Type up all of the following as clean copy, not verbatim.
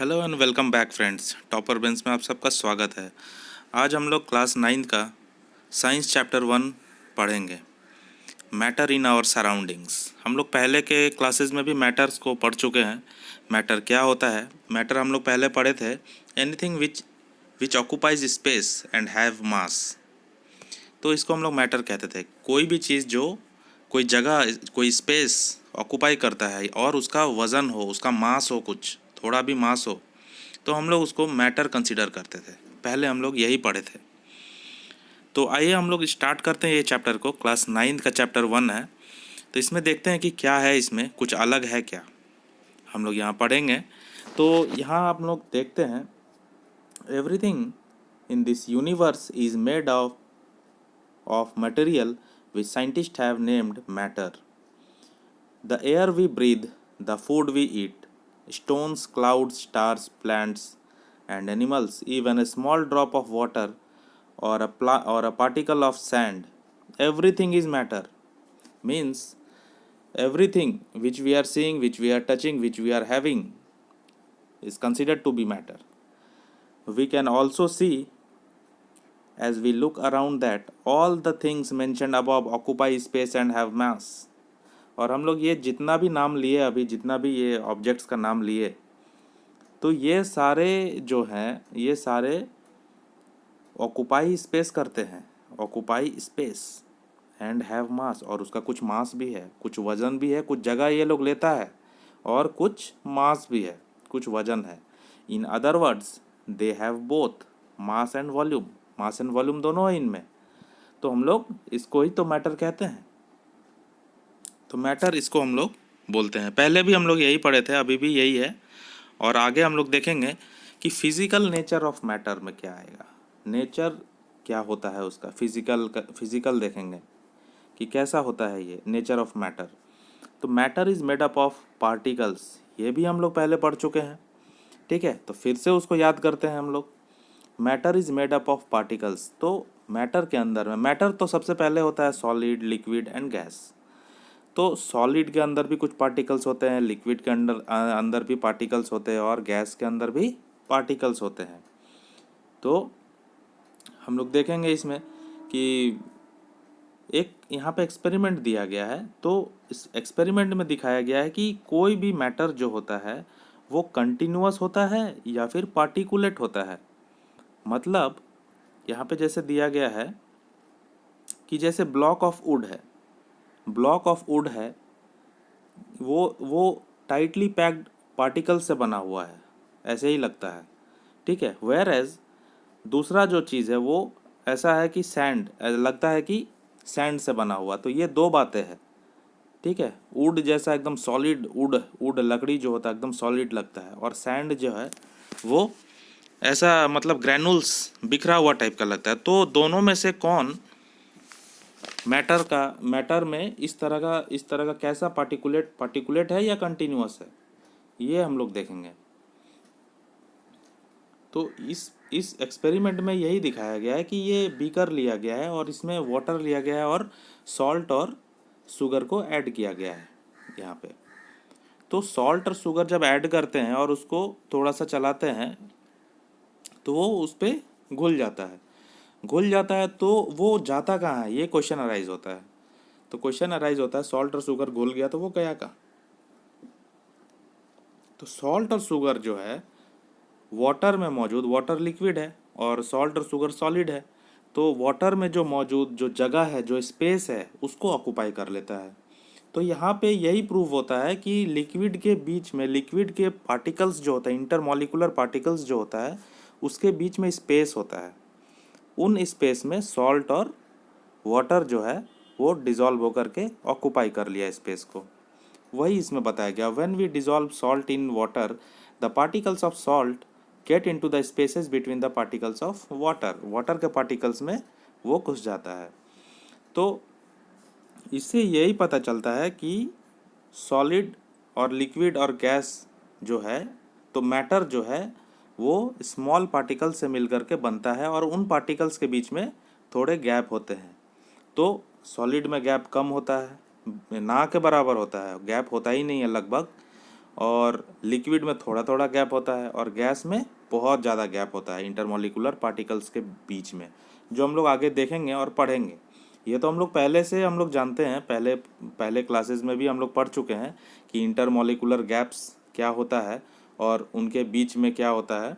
Hello and welcome back friends. Topper bench में आप सबका स्वागत है। आज हम लोग क्लास 9 का साइंस चैप्टर 1 पढ़ेंगे, मैटर इन आवर सराउंडिंग्स। हम लोग पहले के क्लासेस में भी मैटर्स को पढ़ चुके हैं। मैटर क्या होता है? मैटर हम लोग पहले पढ़े थे, anything which occupies space and have मास। तो इसको हम लोग मैटर कहते थे। कोई भी चीज़ जो कोई जगह, कोई स्पेस ऑक्यूपाई करता है और उसका वज़न हो, उसका मास हो, कुछ थोड़ा भी मास हो, तो हम लोग उसको मैटर कंसीडर करते थे। पहले हम लोग यही पढ़े थे। तो आइए हम लोग स्टार्ट करते हैं ये चैप्टर को। क्लास 9 का चैप्टर 1 है, तो इसमें देखते हैं कि क्या है, इसमें कुछ अलग है क्या, हम लोग यहाँ पढ़ेंगे। तो यहाँ आप लोग देखते हैं, everything in this universe is made of material which scientist have named matter. The air we breathe, the food we eat, stones, clouds, stars, plants, and animals, even a small drop of water or a particle of sand, everything is matter. Means everything which we are seeing, which we are touching, which we are having is considered to be matter. We can also see, as we look around, that all the things mentioned above occupy space and have mass. और हम लोग ये जितना भी नाम लिए, अभी जितना भी ये ऑब्जेक्ट्स का नाम लिए, तो ये सारे जो हैं, ये सारे ऑक्यूपाई स्पेस करते हैं, ऑक्यूपाई स्पेस एंड हैव मास, और उसका कुछ मास भी है, कुछ वज़न भी है, कुछ जगह ये लोग लेता है, और कुछ मास भी है, कुछ वज़न है। In other words they have both mass and volume. Mass and volume दोनों है इनमें। तो हम लोग इसको ही तो मैटर कहते हैं। तो मैटर इसको हम लोग बोलते हैं। पहले भी हम लोग यही पढ़े थे, अभी भी यही है, और आगे हम लोग देखेंगे कि फिज़िकल नेचर ऑफ मैटर में क्या आएगा, नेचर क्या होता है उसका, फिज़िकल देखेंगे कि कैसा होता है ये नेचर ऑफ मैटर। तो matter is made up of particles, ये भी हम लोग पहले पढ़ चुके हैं, ठीक है। तो फिर से उसको याद करते हैं हम लोग। Matter is made up of particles. तो मैटर के अंदर में, मैटर तो सबसे पहले होता है सॉलिड, लिक्विड एंड गैस। तो सॉलिड के अंदर भी कुछ पार्टिकल्स होते हैं, लिक्विड के अंदर भी पार्टिकल्स होते हैं, और गैस के अंदर भी पार्टिकल्स होते हैं। तो हम लोग देखेंगे इसमें कि एक यहाँ पे एक्सपेरिमेंट दिया गया है। तो इस एक्सपेरिमेंट में दिखाया गया है कि कोई भी मैटर जो होता है वो कंटिन्यूअस होता है या फिर पार्टिकुलेट होता है। मतलब यहाँ पे जैसे दिया गया है कि जैसे ब्लॉक ऑफ वुड है, ब्लॉक ऑफ वुड है, वो टाइटली पैक्ड पार्टिकल से बना हुआ है, ऐसे ही लगता है, ठीक है। वेयर एज दूसरा जो चीज़ है वो ऐसा है कि सैंड, लगता है कि सैंड से बना हुआ। तो ये दो बातें हैं, ठीक है। वुड जैसा एकदम सॉलिड, वुड लकड़ी जो होता है एकदम सॉलिड लगता है, और सैंड जो है वो ऐसा मतलब ग्रैनुल्स बिखरा हुआ टाइप का लगता है। तो दोनों में से कौन मैटर में इस तरह का कैसा पार्टिकुलेट है या कंटिन्यूअस है, ये हम लोग देखेंगे। तो इस एक्सपेरिमेंट में यही दिखाया गया है कि ये बीकर लिया गया है और इसमें वाटर लिया गया है और सॉल्ट और शुगर को ऐड किया गया है यहाँ पे। तो सॉल्ट और शुगर जब ऐड करते हैं और उसको थोड़ा सा चलाते हैं तो वो उस पर घुल जाता है। घुल जाता है तो वो जाता कहाँ है, ये क्वेश्चन अराइज होता है। तो क्वेश्चन अराइज होता है, सॉल्ट और शुगर घुल गया तो वो गया कहाँ? तो सॉल्ट और शुगर जो है वाटर में मौजूद, वाटर लिक्विड है और सॉल्ट और शुगर सॉलिड है। तो वाटर में जो मौजूद जो जगह है, जो स्पेस है, उसको ऑक्यूपाई कर लेता है। तो यहाँ पे यही प्रूव होता है कि लिक्विड के बीच में, लिक्विड के पार्टिकल्स जो होता है, इंटरमॉलिकुलर पार्टिकल्स जो होता है, उसके बीच में स्पेस होता है। उन स्पेस में सॉल्ट और वाटर जो है वो डिज़ोल्व होकर के ऑक्यूपाई कर लिया स्पेस को। वही इसमें बताया गया, when we dissolve salt in water, the particles of salt get into the spaces between the particles of water. Water के पार्टिकल्स में वो घुस जाता है। तो इससे यही पता चलता है कि सॉलिड और लिक्विड और गैस जो है, तो मैटर जो है वो स्मॉल पार्टिकल से मिलकर के बनता है, और उन पार्टिकल्स के बीच में थोड़े गैप होते हैं। तो सॉलिड में गैप कम होता है, ना के बराबर होता है, गैप होता ही नहीं है लगभग। और लिक्विड में थोड़ा थोड़ा गैप होता है और गैस में बहुत ज़्यादा गैप होता है इंटरमॉलिक्यूलर पार्टिकल्स के बीच में, जो हम लोग आगे देखेंगे और पढ़ेंगे। ये तो हम लोग पहले से हम लोग जानते हैं, पहले पहले क्लासेस में भी हम लोग पढ़ चुके हैं कि इंटरमॉलिक्यूलर गैप्स क्या होता है और उनके बीच में क्या होता है,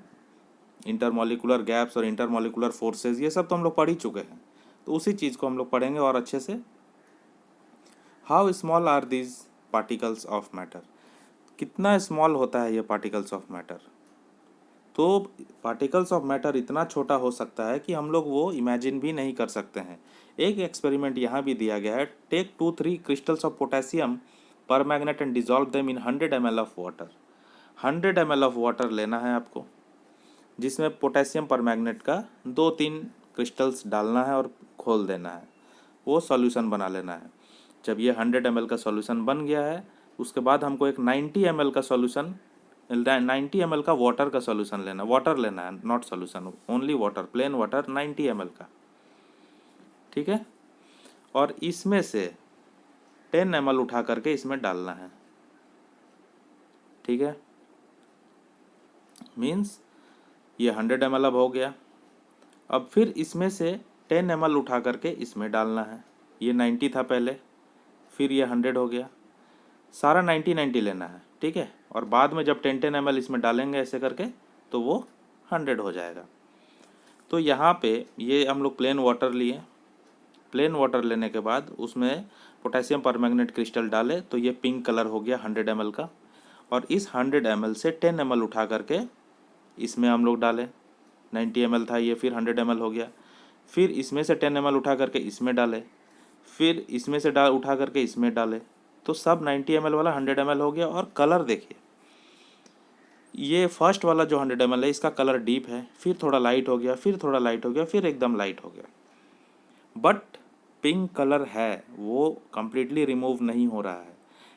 इंटरमॉलिक्यूलर गैप्स और इंटरमॉलिक्यूलर फोर्सेस, ये सब तो हम लोग पढ़ ही चुके हैं। तो उसी चीज़ को हम लोग पढ़ेंगे और अच्छे से। How small are these particles of matter, कितना स्मॉल होता है ये पार्टिकल्स ऑफ मैटर। तो पार्टिकल्स ऑफ मैटर इतना छोटा हो सकता है कि हम लोग वो इमेजिन भी नहीं कर सकते हैं। एक एक्सपेरिमेंट यहाँ भी दिया गया है, टेक 2-3 क्रिस्टल्स ऑफ पोटेशियम पर magnet and dissolve them in 100 ml of water. 100 ml of water लेना है आपको, जिसमें पोटेशियम पर मैग्नेट का 2-3 क्रिस्टल्स डालना है और खोल देना है, वो सॉल्यूशन बना लेना है। जब ये 100 ml का सॉल्यूशन बन गया है, उसके बाद हमको एक 90 ml का सॉल्यूशन, 90 ml का वाटर का सॉल्यूशन लेना, वाटर लेना है, not solution, only water, plain water 90 ml का, ठीक है। और इसमें से 10 ml उठा करके इसमें डालना है, ठीक है। मीन्स ये 100 ml अब हो गया। अब फिर इसमें से 10 ml उठा करके इसमें डालना है, ये 90 था पहले, फिर ये 100 हो गया, सारा 90-90 लेना है, ठीक है। और बाद में जब 10-10 ml इसमें डालेंगे ऐसे करके तो वो 100 हो जाएगा। तो यहाँ पे ये हम लोग प्लेन वाटर लिए, प्लेन वाटर लेने के बाद उसमें पोटेशियम परमैंगनेट क्रिस्टल डाले तो ये पिंक कलर हो गया 100 ml का। और इस 100 ml से 10 ml उठा करके इसमें हम लोग डालें, 90 ml था ये, फिर 100 ml हो गया। फिर इसमें से 10 ml उठा करके इसमें डाले, फिर इसमें से उठा करके इसमें डाले, तो सब 90 ml वाला 100 ml हो गया। और कलर देखिए, ये फर्स्ट वाला जो 100 ml है इसका कलर डीप है, फिर थोड़ा लाइट हो गया, फिर थोड़ा लाइट हो गया, फिर एकदम लाइट हो गया। बट पिंक कलर है वो कम्प्लीटली रिमूव नहीं हो रहा है।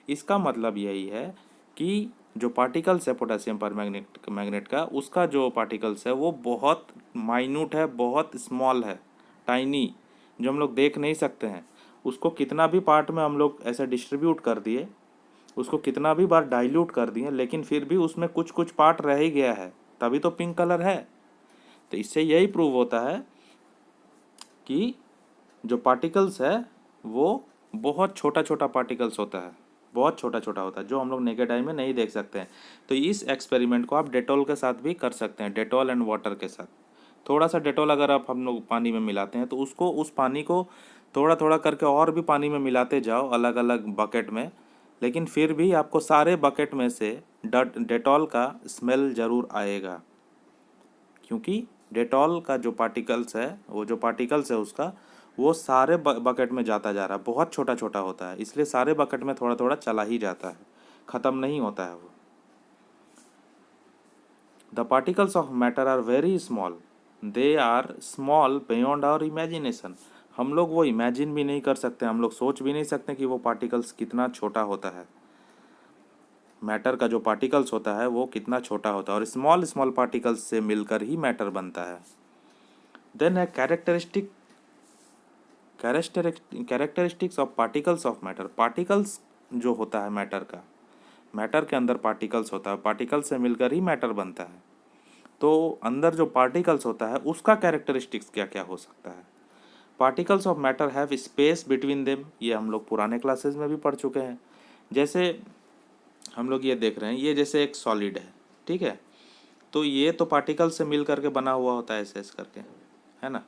इसका मतलब यही है कि जो पार्टिकल्स है पोटेशियम पर मैग्नेट का, उसका जो पार्टिकल्स है वो बहुत माइन्यूट है, बहुत स्मॉल है, टाइनी, जो हम लोग देख नहीं सकते हैं। उसको कितना भी पार्ट में हम लोग ऐसे डिस्ट्रीब्यूट कर दिए, उसको कितना भी बार डाइल्यूट कर दिए, लेकिन फिर भी उसमें कुछ कुछ पार्ट रह ही गया है, तभी तो पिंक कलर है। तो इससे यही प्रूव होता है कि जो पार्टिकल्स है वो बहुत छोटा छोटा पार्टिकल्स होता है, बहुत छोटा छोटा होता है, जो हम लोग नेकेड आई में नहीं देख सकते हैं। तो इस एक्सपेरिमेंट को आप डेटॉल के साथ भी कर सकते हैं, डेटॉल एंड वाटर के साथ। थोड़ा सा डेटॉल अगर आप हम लोग पानी में मिलाते हैं तो उसको, उस पानी को थोड़ा थोड़ा करके और भी पानी में मिलाते जाओ अलग अलग बकेट में, लेकिन फिर भी आपको सारे बकेट में से डेटॉल का स्मेल ज़रूर आएगा, क्योंकि डेटॉल का जो पार्टिकल्स है, वो जो पार्टिकल्स है उसका, वो सारे बकेट में जाता जा रहा है, बहुत छोटा छोटा होता है, इसलिए सारे बकेट में थोड़ा थोड़ा चला ही जाता है, ख़त्म नहीं होता है वो। The particles of matter are very small, they are small beyond our imagination. हम लोग वो इमेजिन भी नहीं कर सकते, हम लोग सोच भी नहीं सकते कि वो पार्टिकल्स कितना छोटा होता है, मैटर का जो पार्टिकल्स होता है वो कितना छोटा होता है, और स्मॉल स्मॉल पार्टिकल्स से मिलकर ही मैटर बनता है। देन है characteristics of particles of matter. Particles जो होता है मैटर का, मैटर के अंदर पार्टिकल्स होता है, पार्टिकल्स से मिलकर ही मैटर बनता है। तो अंदर जो पार्टिकल्स होता है उसका कैरेक्टरिस्टिक्स क्या क्या हो सकता है। Particles of matter have space between them, ये हम लोग पुराने क्लासेस में भी पढ़ चुके हैं। जैसे हम लोग ये देख रहे हैं, ये जैसे एक सॉलिड है, ठीक है, तो ये तो पार्टिकल से मिल करके बना हुआ होता है ऐसे ऐसे करके, है ना।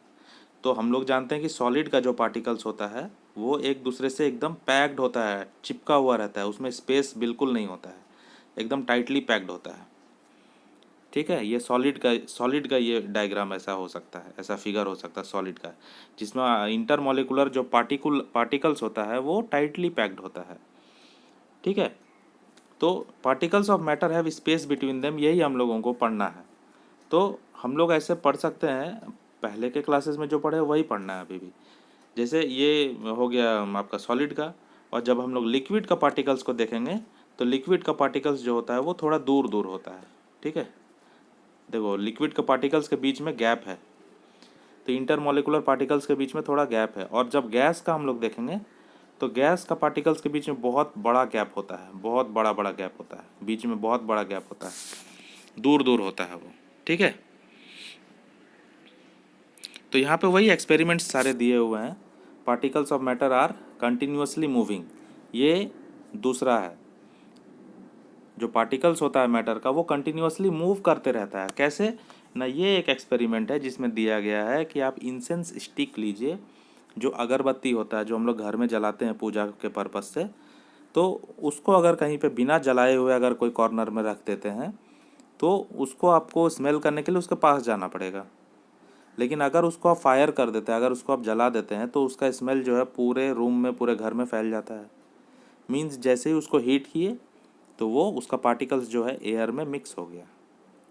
तो हम लोग जानते हैं कि सॉलिड का जो पार्टिकल्स होता है वो एक दूसरे से एकदम पैक्ड होता है, चिपका हुआ रहता है, उसमें स्पेस बिल्कुल नहीं होता है, एकदम टाइटली पैक्ड होता है, ठीक है। ये सॉलिड का ये डायग्राम ऐसा हो सकता है, ऐसा फिगर हो सकता है सॉलिड का, जिसमें इंटरमॉलिकुलर जो पार्टिकल्स होता है वो टाइटली पैक्ड होता है, ठीक है। तो particles of matter have space between them, यही हम लोगों को पढ़ना है। तो हम लोग ऐसे पढ़ सकते हैं, पहले के क्लासेस में जो पढ़े वही पढ़ना है अभी भी। जैसे ये हो गया आपका सॉलिड का, और जब हम लोग लिक्विड का पार्टिकल्स को देखेंगे तो लिक्विड का पार्टिकल्स जो होता है वो थोड़ा दूर दूर होता है, ठीक है। देखो लिक्विड के पार्टिकल्स के बीच में गैप है, तो इंटरमॉलिकुलर पार्टिकल्स के बीच में थोड़ा गैप है। और जब गैस का हम लोग देखेंगे तो गैस का पार्टिकल्स के बीच में बहुत बड़ा गैप होता है, बहुत बड़ा बड़ा गैप होता है, बीच में बहुत बड़ा गैप होता है, दूर दूर होता है वो, ठीक है। तो यहाँ पे वही एक्सपेरिमेंट्स सारे दिए हुए हैं। Particles of matter are continuously moving, ये दूसरा है। जो पार्टिकल्स होता है मैटर का वो कंटिन्यूअसली मूव करते रहता है। कैसे ना, ये एक एक्सपेरिमेंट है जिसमें दिया गया है कि आप इंसेंस स्टिक लीजिए, जो अगरबत्ती होता है जो हम लोग घर में जलाते हैं पूजा के पर्पज़ से, तो उसको अगर कहीं पे बिना जलाए हुए अगर कोई कॉर्नर में रख देते हैं तो उसको आपको स्मेल करने के लिए उसके पास जाना पड़ेगा। लेकिन अगर उसको आप फायर कर देते हैं, अगर उसको आप जला देते हैं, तो उसका स्मेल जो है पूरे रूम में, पूरे घर में फैल जाता है। मीन्स जैसे ही उसको हीट किए तो वो उसका पार्टिकल्स जो है एयर में मिक्स हो गया,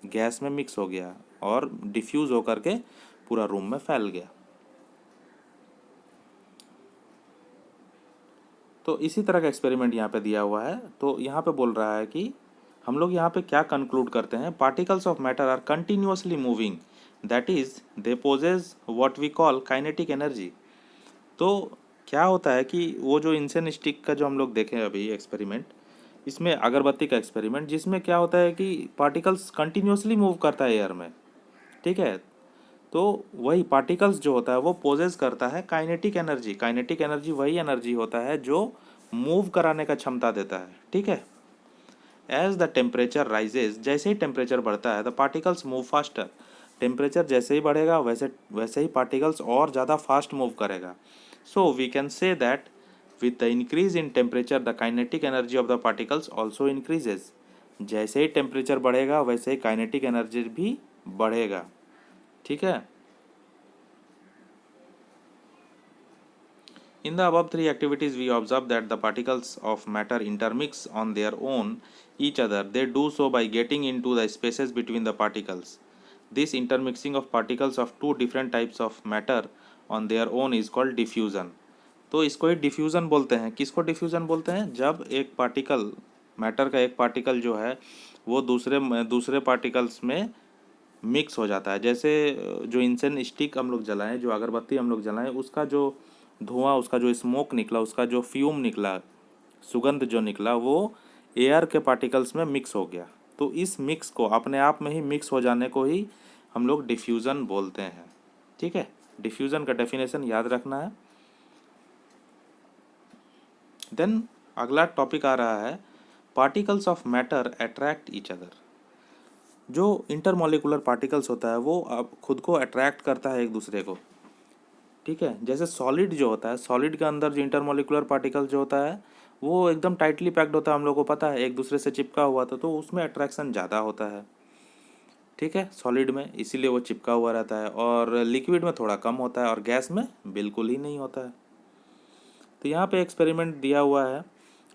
गैस में मिक्स हो गया और डिफ्यूज़ होकर के पूरा रूम में फैल गया। तो इसी तरह का एक्सपेरिमेंट यहाँ पे दिया हुआ है। तो यहाँ पे बोल रहा है कि हम लोग यहाँ पे क्या कंक्लूड करते हैं, particles of matter are continuously moving, that is they possess what we call kinetic energy. तो क्या होता है कि वो जो इंसेंस स्टिक का जो हम लोग देखें अभी एक्सपेरिमेंट, इसमें अगरबत्ती का एक्सपेरिमेंट, जिसमें क्या होता है कि पार्टिकल्स कंटिन्यूअसली मूव करता है एयर में, ठीक है। तो वही पार्टिकल्स जो होता है वो पोजेस करता है काइनेटिक एनर्जी। काइनेटिक एनर्जी वही एनर्जी होता है जो मूव कराने का क्षमता देता है, ठीक है। एज द टेम्परेचर राइजेज, जैसे ही टेम्परेचर बढ़ता है the particles move faster. Temperature जैसे ही बढ़ेगा वैसे वैसे ही पार्टिकल्स और ज़्यादा फास्ट मूव करेगा। So we can say that with the increase in temperature the kinetic energy of the particles also increases. जैसे ही टेम्परेचर बढ़ेगा वैसे ही काइनेटिक एनर्जी भी बढ़ेगा, ठीक है। In the above three activities, we observe that the particles of matter intermix on their own each other. They do so by getting into the spaces between the particles. This intermixing of particles of two different types of matter on their own is called diffusion. तो इसको ही diffusion बोलते हैं। किसको diffusion बोलते हैं? जब एक particle, matter का एक पार्टिकल जो है वो दूसरे पार्टिकल्स में मिक्स हो जाता है। जैसे जो इंसेंस स्टिक हम लोग जलाएं, जो अगरबत्ती हम लोग जलाएं, उसका जो धुआं, उसका जो स्मोक निकला, उसका जो फ्यूम निकला, सुगंध जो निकला, वो एयर के पार्टिकल्स में मिक्स हो गया। तो इस मिक्स को, अपने आप में ही मिक्स हो जाने को ही हम लोग डिफ्यूज़न बोलते हैं, ठीक है। डिफ्यूज़न का डेफिनेशन याद रखना है। देन अगला टॉपिक आ रहा है particles of matter attract each other. जो इंटरमॉलिकुलर पार्टिकल्स होता है वो अब खुद को अट्रैक्ट करता है एक दूसरे को, ठीक है। जैसे सॉलिड जो होता है, सॉलिड के अंदर जो इंटरमॉलिकुलर पार्टिकल जो होता है वो एकदम टाइटली पैक्ड होता है, हम लोग को पता है, एक दूसरे से चिपका हुआ था, तो उसमें अट्रैक्शन ज़्यादा होता है, ठीक है, सॉलिड में, इसीलिए वो चिपका हुआ रहता है। और लिक्विड में थोड़ा कम होता है और गैस में बिल्कुल ही नहीं होता है। तो यहाँ पे एक्सपेरिमेंट दिया हुआ है,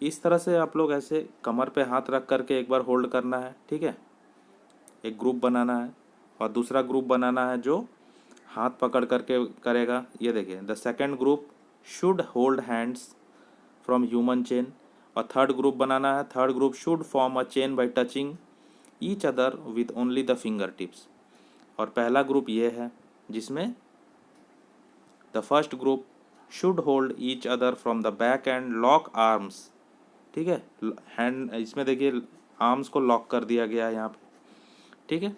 इस तरह से आप लोग ऐसे कमर पे हाथ रख करके एक बार होल्ड करना है, ठीक है। एक ग्रुप बनाना है और दूसरा ग्रुप बनाना है जो हाथ पकड़ करके करेगा। ये देखिए, the second group should hold hands from human chain. और थर्ड ग्रुप बनाना है, third group should form a chain by touching each other with only the finger tips. और पहला ग्रुप ये है जिसमें the first group should hold each other from the back and lock arms, ठीक है। Hand, इसमें देखिए आर्म्स को लॉक कर दिया गया है यहाँ पे, ठीक है,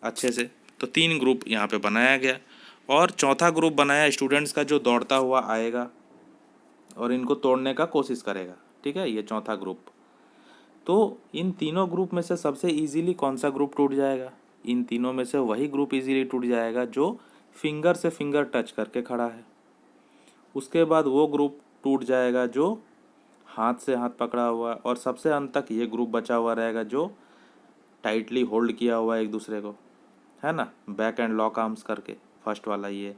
अच्छे से। तो 3 ग्रुप यहाँ पे बनाया गया और चौथा ग्रुप बनाया स्टूडेंट्स का, जो दौड़ता हुआ आएगा और इनको तोड़ने का कोशिश करेगा, ठीक है, ये चौथा ग्रुप। तो इन तीनों ग्रुप में से सबसे इजीली कौन सा ग्रुप टूट जाएगा? इन तीनों में से वही ग्रुप इजीली टूट जाएगा जो फिंगर से फिंगर टच करके खड़ा है। उसके बाद वो ग्रुप टूट जाएगा जो हाथ से हाथ पकड़ा हुआ है, और सबसे अंत तक ये ग्रुप बचा हुआ रहेगा जो टाइटली होल्ड किया हुआ है एक दूसरे को, है ना, बैक एंड लॉक आर्म्स करके, फर्स्ट वाला ये।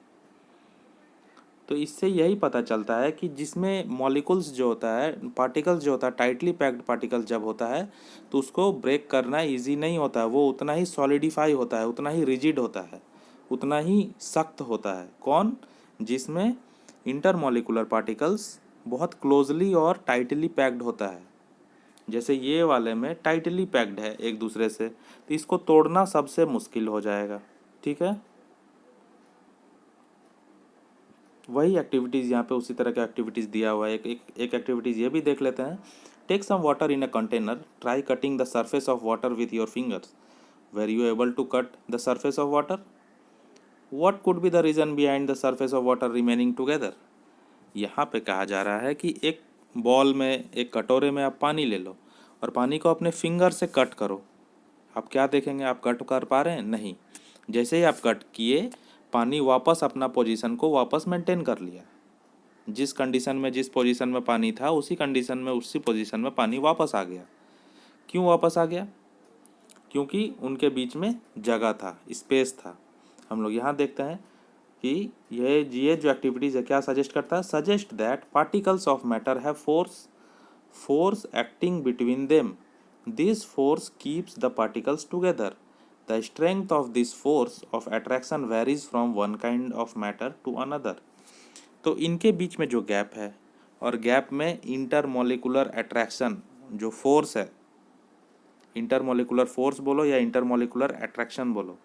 तो इससे यही पता चलता है कि जिसमें मॉलिक्यूल्स जो होता है, पार्टिकल्स जो होता है, टाइटली पैक्ड पार्टिकल्स जब होता है तो उसको ब्रेक करना इजी नहीं होता है। वो उतना ही सॉलिडिफाई होता है, उतना ही रिजिड होता है, उतना ही सख्त होता है। कौन? जिसमें इंटरमॉलिकुलर पार्टिकल्स बहुत क्लोजली और टाइटली पैक्ड होता है। जैसे ये वाले में टाइटली पैक्ड है एक दूसरे से, तो इसको तोड़ना सबसे मुश्किल हो जाएगा, ठीक है। वही एक्टिविटीज़ यहाँ पे उसी तरह का एक्टिविटीज़ दिया हुआ है। एक एक्टिविटीज़ ये भी देख लेते हैं। Take some water in a container, try cutting the surface of water with your fingers. Were you able to cut the surface of water? What could be the reason behind the surface of water remaining together? यहाँ पे कहा जा रहा है कि एक ball में, एक कटोरे में आप पानी ले लो और पानी को अपने फिंगर से कट करो। आप क्या देखेंगे, आप कट कर पा रहे हैं? नहीं। जैसे ही आप कट किए, पानी वापस अपना पोजीशन को वापस मेंटेन कर लिया। जिस कंडीशन में, जिस पोजीशन में पानी था, उसी कंडीशन में, उसी पोजीशन में पानी वापस आ गया। क्यों वापस आ गया? क्योंकि उनके बीच में जगह था, स्पेस था। हम लोग यहाँ देखते हैं कि ये जो एक्टिविटीज़ है क्या सजेस्ट करता है? Suggest that particles of matter have force acting between them. This force keeps the particles together. The strength of this force of attraction varies from one kind of matter to another. तो इनके बीच में जो gap है, और gap में intermolecular attraction जो force है, intermolecular force बोलो या इंटरमोलिकुलर अट्रैक्शन बोलो,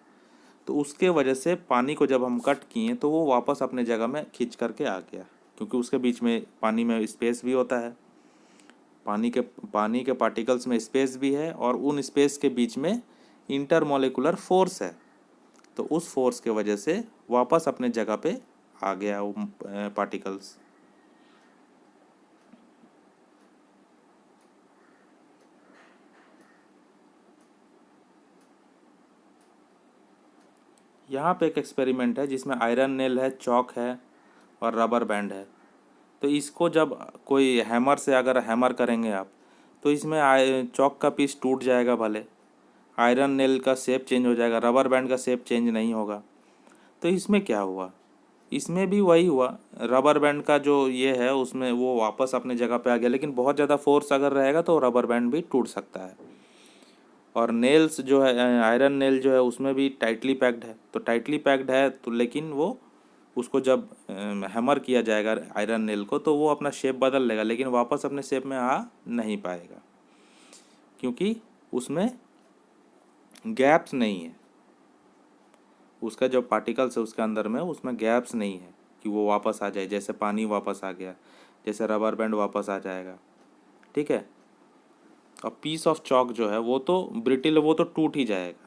तो उसके वजह से पानी को जब हम कट किए तो वो वापस अपने जगह में खींच करके आ गया, क्योंकि उसके बीच में पानी में स्पेस भी होता है। पानी के पार्टिकल्स में स्पेस भी है और उन स्पेस के बीच में इंटरमोलिकुलर फोर्स है, तो उस फोर्स के वजह से वापस अपने जगह पे आ गया वो पार्टिकल्स। यहाँ पे एक एक्सपेरिमेंट है जिसमें आयरन नेल है, चौक है और रबर बैंड है। तो इसको जब कोई हैमर से अगर हैमर करेंगे आप, तो इसमें चौक का पीस टूट जाएगा भले, आयरन नेल का शेप चेंज हो जाएगा, रबर बैंड का शेप चेंज नहीं होगा। तो इसमें क्या हुआ? इसमें भी वही हुआ। रबर बैंड का जो ये है उसमें वो वापस अपने जगह पे आ गया, लेकिन बहुत ज़्यादा फोर्स अगर रहेगा तो रबर बैंड भी टूट सकता है। और नेल्स जो है, आयरन नेल जो है उसमें भी टाइटली पैक्ड है, तो टाइटली पैक्ड है तो लेकिन वो उसको जब हैमर किया जाएगा आयरन नेल को, तो वो अपना शेप बदल लेगा, लेकिन वापस अपने शेप में आ नहीं पाएगा, क्योंकि उसमें गैप्स नहीं है। उसका जो पार्टिकल्स है उसके अंदर में, उसमें गैप्स नहीं है कि वो वापस आ जाए, जैसे पानी वापस आ गया, जैसे रबर बैंड वापस आ जाएगा। ठीक है। और पीस ऑफ चॉक जो है वो तो ब्रिटिल, वो तो टूट ही जाएगा।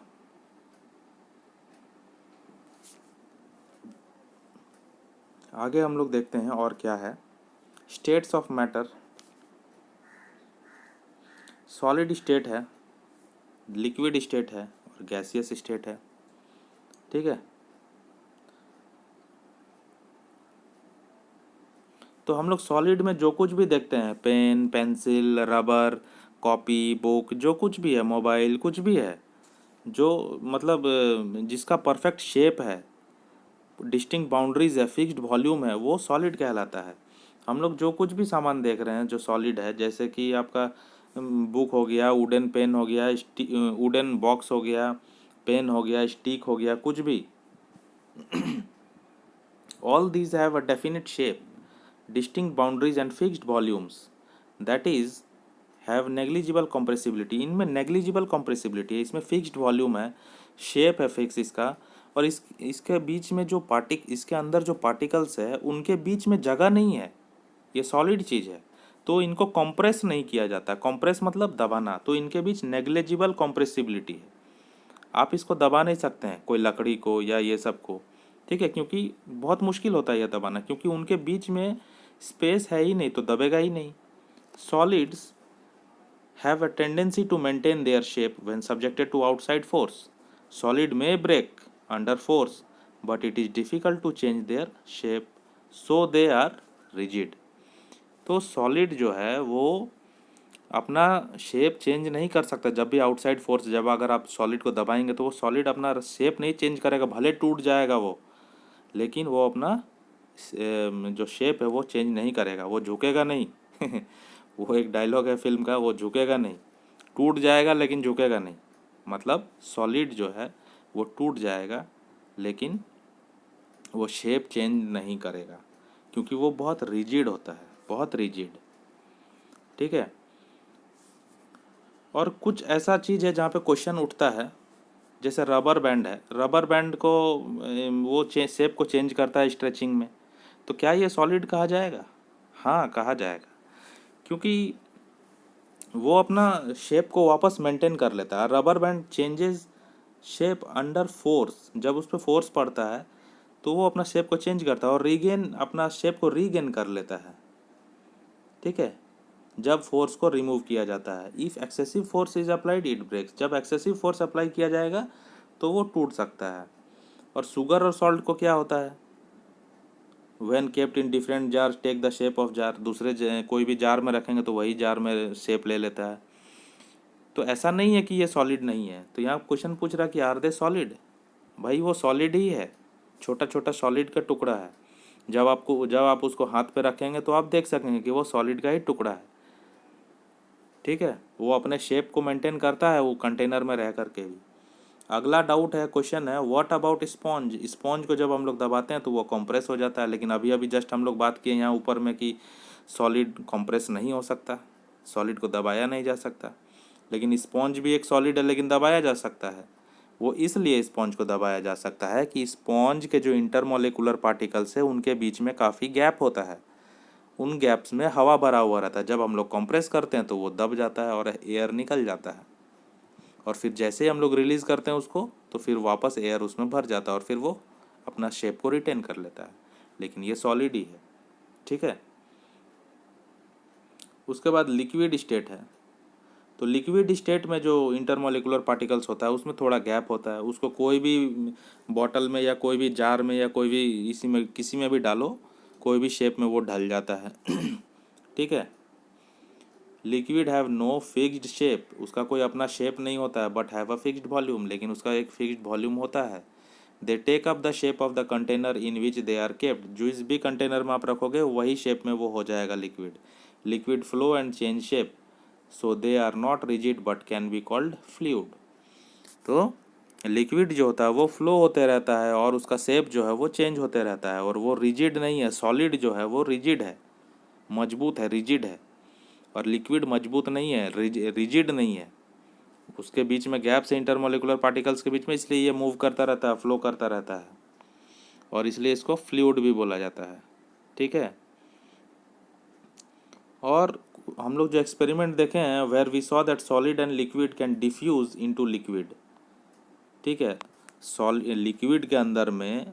आगे हम लोग देखते हैं और क्या है। States of matter, solid state है, लिक्विड स्टेट है और गैसियस स्टेट है। ठीक है। तो हम लोग सॉलिड में जो कुछ भी देखते हैं, pen, pencil, rubber, copy, book, जो कुछ भी है, मोबाइल, कुछ भी है, जो मतलब जिसका परफेक्ट शेप है, डिस्टिंक्ट बाउंड्रीज है, फिक्स्ड वॉल्यूम है, वो सॉलिड कहलाता है। हम लोग जो कुछ भी सामान देख रहे हैं जो सॉलिड है, जैसे कि आपका बुक हो गया, वुडन पेन हो गया, वुडन बॉक्स हो गया, पेन हो गया, स्टिक हो गया, कुछ भी, all these have a definite shape, distinct boundaries and fixed volumes, that is have negligible compressibility। इनमें negligible compressibility है, इसमें fixed volume है, shape है fix इसका, और इसके बीच में जो इसके अंदर जो पार्टिकल्स है उनके बीच में जगह नहीं है। ये सॉलिड चीज़ है, तो इनको कंप्रेस नहीं किया जाता। कंप्रेस मतलब दबाना, तो इनके बीच नेग्लिजिबल कॉम्प्रेसिबिलिटी है। आप इसको दबा नहीं सकते हैं कोई लकड़ी को या ये सब को। ठीक है, क्योंकि बहुत मुश्किल होता है यह दबाना, क्योंकि उनके बीच में स्पेस है ही नहीं, तो दबेगा ही नहीं। Solids have a tendency to maintain their shape when subjected to outside force. Solid may break under force but it is difficult to change their shape, so they are rigid. तो solid जो है वो अपना shape change नहीं कर सकता जब भी आउटसाइड फोर्स, जब अगर आप सॉलिड को दबाएंगे तो वो सॉलिड अपना शेप नहीं चेंज करेगा, भले टूट जाएगा वो, लेकिन वो अपना जो शेप है वो चेंज नहीं करेगा, वो झुकेगा नहीं। वो एक डायलॉग है फिल्म का, वो झुकेगा नहीं, टूट जाएगा लेकिन झुकेगा नहीं। मतलब सॉलिड जो है वो टूट जाएगा लेकिन वो शेप चेंज नहीं करेगा, क्योंकि वो बहुत रिजिड होता है, बहुत रिजिड। ठीक है। और कुछ ऐसा चीज़ है जहाँ पे क्वेश्चन उठता है, जैसे रबर बैंड है। रबर बैंड को वो शेप को चेंज करता है स्ट्रेचिंग में, तो क्या ये सॉलिड कहा जाएगा? हाँ, कहा जाएगा, क्योंकि वो अपना शेप को वापस मेंटेन कर लेता है। Rubber band changes shape under force, जब उस पर फोर्स पड़ता है तो वो अपना शेप को चेंज करता है और रीगेन, अपना शेप को रीगेन कर लेता है। ठीक है, जब फोर्स को रिमूव किया जाता है। If excessive force is applied it breaks, जब एक्सेसिव फोर्स अप्लाई किया जाएगा तो वो टूट सकता है। और शुगर और सॉल्ट को क्या होता है? When kept in different jar take the shape of jar, दूसरे कोई भी जार में रखेंगे तो वही जार में शेप ले लेता है। तो ऐसा नहीं है कि ये सॉलिड नहीं है। तो यहाँ क्वेश्चन पूछ रहा है कि आर दे सॉलिड? भाई वो सॉलिड ही है, छोटा छोटा सॉलिड का टुकड़ा है। जब आप उसको हाथ पे रखेंगे तो आप देख सकेंगे कि वो सॉलिड का ही टुकड़ा है। ठीक है, वो अपने शेप को मेंटेन करता है वो कंटेनर में रह करके भी। अगला डाउट है, क्वेश्चन है, व्हाट अबाउट स्पॉन्ज? स्पॉन्ज को जब हम लोग दबाते हैं तो वो कंप्रेस हो जाता है, लेकिन अभी अभी जस्ट हम लोग बात किए यहाँ ऊपर में कि सॉलिड कंप्रेस नहीं हो सकता, सॉलिड को दबाया नहीं जा सकता। लेकिन स्पॉन्ज भी एक सॉलिड है, लेकिन दबाया जा सकता है। वो इसलिए स्पॉन्ज को दबाया जा सकता है कि स्पॉन्ज के जो इंटरमोलिकुलर पार्टिकल्स है उनके बीच में काफ़ी गैप होता है। उन गैप्स में हवा भरा हुआ रहता है। जब हम लोग कंप्रेस करते हैं तो वो दब जाता है और एयर निकल जाता है, और फिर जैसे ही हम लोग रिलीज़ करते हैं उसको तो फिर वापस एयर उसमें भर जाता है और फिर वो अपना शेप को रिटेन कर लेता है। लेकिन ये सॉलिड ही है। ठीक है, उसके बाद लिक्विड स्टेट है। तो लिक्विड स्टेट में जो इंटरमोलिकुलर पार्टिकल्स होता है उसमें थोड़ा गैप होता है। उसको कोई भी बॉटल में या कोई भी जार में या कोई भी इसी में किसी में भी डालो, कोई भी शेप में वो ढल जाता है। ठीक है, liquid have no fixed shape, उसका कोई अपना शेप नहीं होता है, but have a fixed volume, लेकिन उसका एक फिक्स्ड वॉल्यूम होता है। They take up the shape of the container in which they are kept, जिस भी कंटेनर में आप रखोगे वही शेप में वो हो जाएगा liquid. Liquid flow and change shape, so they are not rigid but can be called fluid. तो लिक्विड जो होता है वो फ्लो होते रहता है और उसका शेप जो है वो चेंज होते रहता है, और वो रिजिड नहीं है। सॉलिड जो है वो रिजिड है, मजबूत है, रिजिड है। और लिक्विड मजबूत नहीं है, रिजिड नहीं है। उसके बीच में गैप से इंटरमोलिकुलर पार्टिकल्स के बीच में, इसलिए ये मूव करता रहता है, फ्लो करता रहता है, और इसलिए इसको फ्लूइड भी बोला जाता है। ठीक है, और हम लोग जो एक्सपेरिमेंट देखे हैं, where we saw that solid and liquid can diffuse into liquid. ठीक है, लिक्विड के अंदर में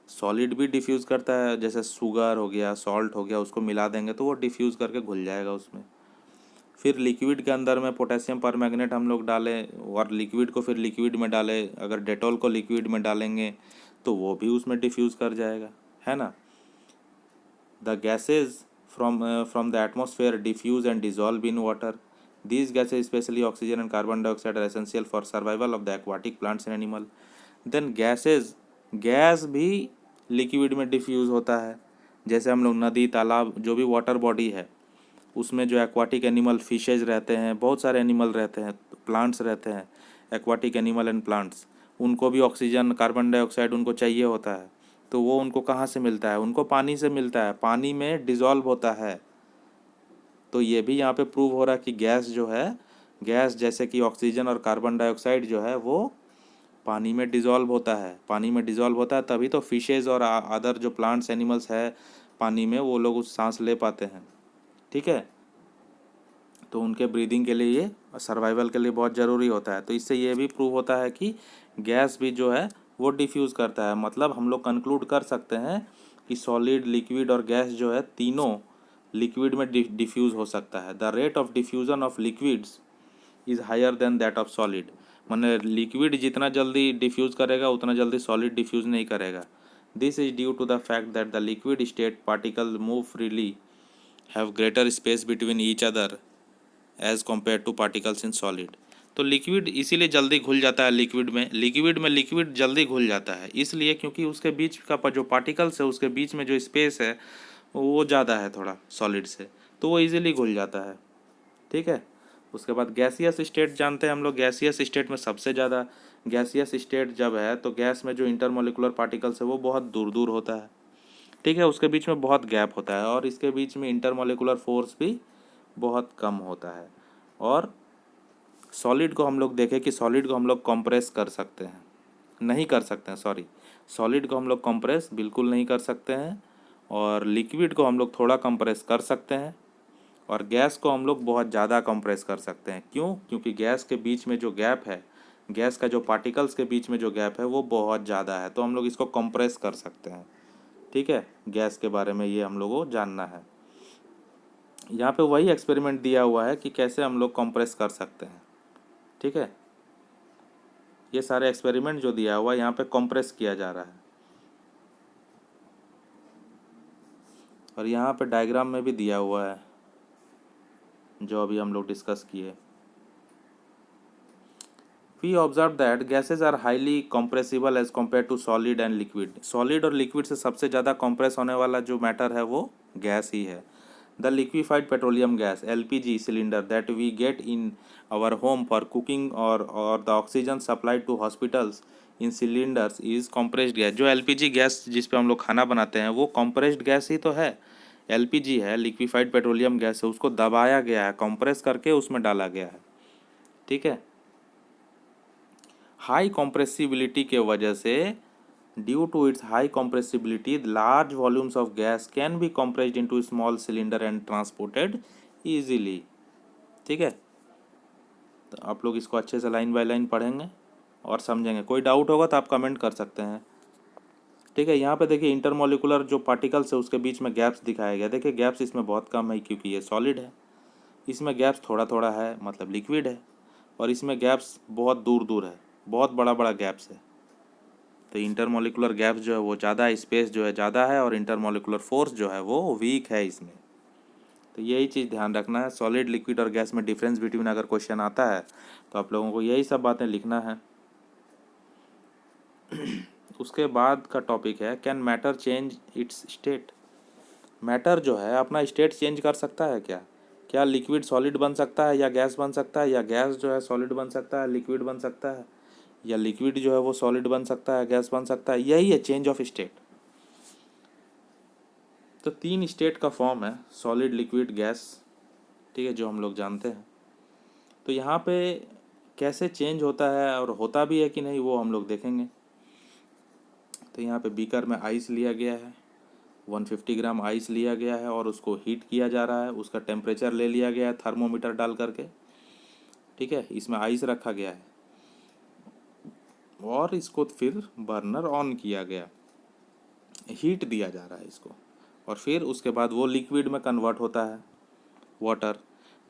सॉलिड भी डिफ्यूज़ करता है, जैसे शुगर हो गया, सॉल्ट हो गया, उसको मिला देंगे तो वो डिफ्यूज़ करके घुल जाएगा उसमें। फिर लिक्विड के अंदर में पोटेशियम परमैंगनेट हम लोग डालें और लिक्विड को फिर लिक्विड में डालें, अगर डेटॉल को लिक्विड में डालेंगे तो वो भी उसमें डिफ्यूज़ कर जाएगा, है ना। The gases from the atmosphere diffuse and dissolve in water. These gases, especially oxygen and carbon dioxide, are essential for survival of the aquatic plants and animal. Then gases, gas भी liquid में diffuse होता है। जैसे हम लोग नदी, तालाब, जो भी वाटर बॉडी है उसमें जो एक्वाटिक एनिमल, फिशेज रहते हैं, बहुत सारे एनिमल रहते हैं, प्लांट्स रहते हैं, एक्वाटिक एनिमल एंड प्लांट्स, उनको भी ऑक्सीजन, कार्बन डाइऑक्साइड उनको चाहिए होता है। तो वो उनको कहाँ से मिलता है? उनको पानी से मिलता है, पानी में डिज़ोल्व होता है। तो ये भी यहाँ पे प्रूव हो रहा है कि गैस जो है, गैस जैसे कि ऑक्सीजन और कार्बन डाइऑक्साइड जो है वो पानी में डिज़ोल्व होता है। पानी में डिज़ोल्व होता है तभी तो फिशेज़ और अदर जो प्लांट्स एनिमल्स है पानी में, वो लोग उस सांस ले पाते हैं। ठीक है, तो उनके ब्रीदिंग के लिए, ये सर्वाइवल के लिए बहुत ज़रूरी होता है। तो इससे ये भी प्रूव होता है कि गैस भी जो है वो डिफ्यूज़ करता है। मतलब हम लोग कंक्लूड कर सकते हैं कि सॉलिड, लिक्विड और गैस जो है तीनों लिक्विड में डिफ्यूज़ हो सकता है। The rate of diffusion of liquids is higher than that of solid. माने लिक्विड जितना जल्दी डिफ्यूज़ करेगा उतना जल्दी सॉलिड डिफ्यूज़ नहीं करेगा। This is due to the fact that the liquid state particle move freely, have greater space between each other as compare to particles in solid. तो liquid इसीलिए जल्दी घुल जाता है लिक्विड में। लिक्विड जल्दी घुल जाता है इसलिए क्योंकि उसके बीच का जो पार्टिकल्स है उसके बीच में जो स्पेस है वो ज़्यादा है थोड़ा सॉलिड से, तो वो इजीली घुल जाता है। ठीक है, उसके बाद गैसियस स्टेट जानते हैं हम लोग। गैसियस स्टेट में सबसे ज़्यादा, गैसियस स्टेट जब है तो गैस में जो इंटरमोलिकुलर पार्टिकल्स है वो बहुत दूर दूर होता है। ठीक है, उसके बीच में बहुत गैप होता है और इसके बीच में इंटरमोलिकुलर फोर्स भी बहुत कम होता है। और सॉलिड को हम लोग देखें कि सॉलिड को हम लोग कंप्रेस कर सकते हैं, नहीं कर सकते हैं, सॉरी, सॉलिड को हम लोग कंप्रेस बिल्कुल नहीं कर सकते हैं। और लिक्विड को हम लोग थोड़ा कंप्रेस कर सकते हैं और गैस को हम लोग बहुत ज़्यादा कंप्रेस कर सकते हैं। क्यों? क्योंकि गैस के बीच में जो गैप है, गैस का जो पार्टिकल्स के बीच में जो गैप है वो बहुत ज़्यादा है, तो हम लोग इसको कंप्रेस कर सकते हैं। ठीक है, गैस के बारे में ये हम लोगों को जानना है। यहाँ पे वही एक्सपेरिमेंट दिया हुआ है कि कैसे हम लोग कंप्रेस कर सकते हैं। ठीक है, ये सारे एक्सपेरिमेंट जो दिया हुआ है यहाँ पे कंप्रेस किया जा रहा है, और यहाँ पे डायग्राम में भी दिया हुआ है जो अभी हम लोग डिस्कस किए। We observe that gases are highly compressible as compared to solid and liquid. Solid और liquid से सबसे ज़्यादा compress होने वाला जो मैटर है वो गैस ही है। The liquefied petroleum gas (LPG) cylinder that we get in our home for cooking or the oxygen supplied to hospitals in cylinders is compressed gas. जो LPG गैस जिस पे हम लोग खाना बनाते हैं वो compressed गैस ही तो है। LPG है, liquefied petroleum गैस है, उसको दबाया गया है, compress करके उसमें डाला गया है। ठीक है, हाई कॉम्प्रेसिबिलिटी के वजह से, due to its high compressibility, large volumes of gas can be compressed into small cylinder and transported easily. ठीक है, तो आप लोग इसको अच्छे से लाइन बाय लाइन पढ़ेंगे और समझेंगे। कोई डाउट होगा तो आप कमेंट कर सकते हैं। ठीक है, यहाँ पे देखिए इंटरमोलिकुलर जो पार्टिकल्स है उसके बीच में गैप्स दिखाया गया। देखिए गैप्स इसमें बहुत कम है क्योंकि ये सॉलिड है। इसमें गैप्स थोड़ा थोड़ा है मतलब लिक्विड है, और इसमें गैप्स बहुत दूर दूर है, बहुत बड़ा बड़ा गैप्स है। तो इंटरमोलिकुलर गैप्स जो है वो ज़्यादा, स्पेस जो है ज़्यादा है, और इंटरमोलिकुलर फोर्स जो है वो वीक है इसमें। तो यही चीज़ ध्यान रखना है। सॉलिड, लिक्विड और गैस में डिफरेंस बिटवीन अगर क्वेश्चन आता है तो आप लोगों को यही सब बातें लिखना है। उसके बाद का टॉपिक है can matter change it's state. Matter जो है अपना स्टेट चेंज कर सकता है क्या? क्या लिक्विड सॉलिड बन सकता है या गैस बन सकता है, या गैस जो है सॉलिड बन सकता है, लिक्विड बन सकता है, या लिक्विड जो है वो सॉलिड बन सकता है, गैस बन सकता है? यही है चेंज ऑफ स्टेट। तो 3 स्टेट का फॉर्म है, सॉलिड, लिक्विड, गैस। ठीक है, जो हम लोग जानते हैं। तो यहाँ पे कैसे चेंज होता है और होता भी है कि नहीं वो हम लोग देखेंगे। तो यहाँ पे बीकर में आइस लिया गया है, 150 ग्राम आइस लिया गया है और उसको हीट किया जा रहा है। उसका टेम्परेचर ले लिया गया है थर्मोमीटर डाल करके। ठीक है, इसमें आइस रखा गया है और इसको फिर बर्नर ऑन किया गया, हीट दिया जा रहा है इसको, और फिर उसके बाद वो लिक्विड में कन्वर्ट होता है, वाटर।